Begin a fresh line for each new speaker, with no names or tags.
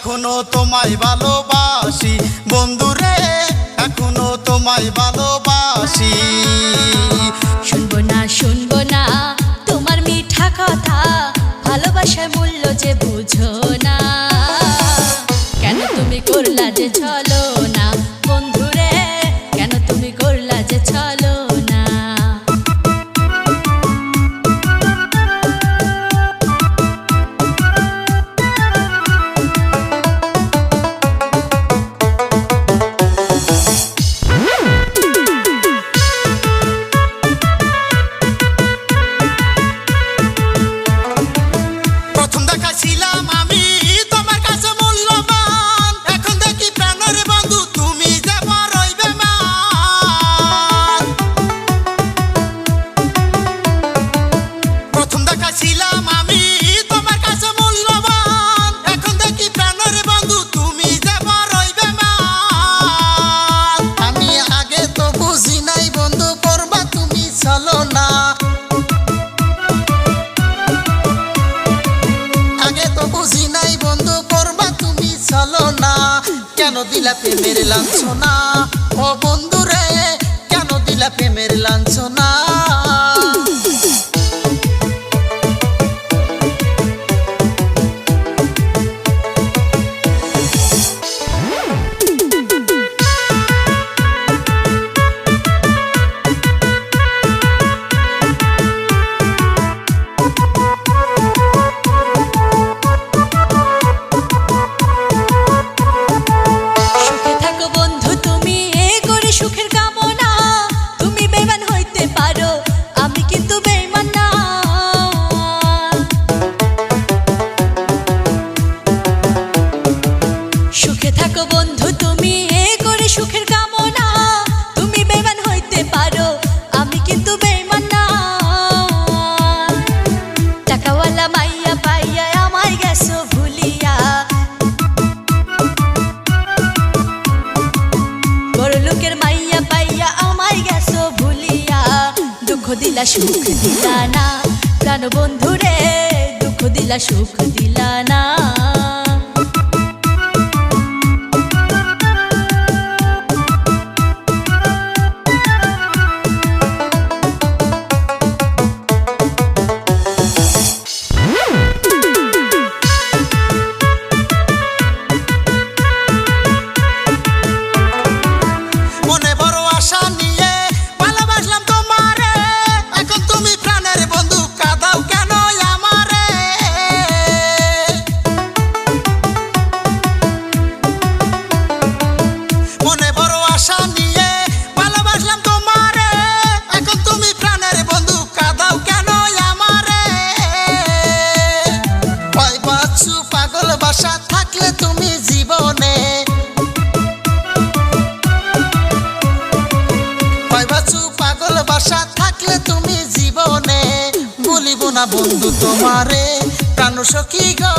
এখনো তোমায় ভালোবাসি বন্ধুরে, এখনো তোমায় ভালোবাসি।
শুনবো না তোমার মিঠা কথা, ভালোবাসার মূল্য যে বুঝো না। কেন তুমি করলা যে চলো না বন্ধুরে, কেন তুমি করলা যে চলো না।
কেন দিলা প্রেমের লাঞ্ছনা ও বন্ধুরে, কেন দিলা প্রেমের লাঞ্ছনা।
সুখের কামনা তুমি বেঈমান হইতে পারো, আমি কিন্তু বেঈমান না। সুখে থাকো বন্ধু তুমি করে সুখের কামনা, তুমি বেঈমান হইতে পারো, আমি কিন্তু বেঈমান না। টাকাওয়ালা মাইয়া পাইয়া আমায় গেছো ভুলিয়া, বড় লোকের মাইয়া পাইয়া আমায় গেছো ভুলিয়া। দুঃখ দিলা সুখ দিলা না প্রাণ বন্ধুরে, দুঃখ দিলা সুখ দিলা না।
থাকলে তুমি জীবনে পাগল বাসা থাকলে তুমি জীবনে, ভুলিব না বন্ধু তোমারে প্রাণ সখী গো।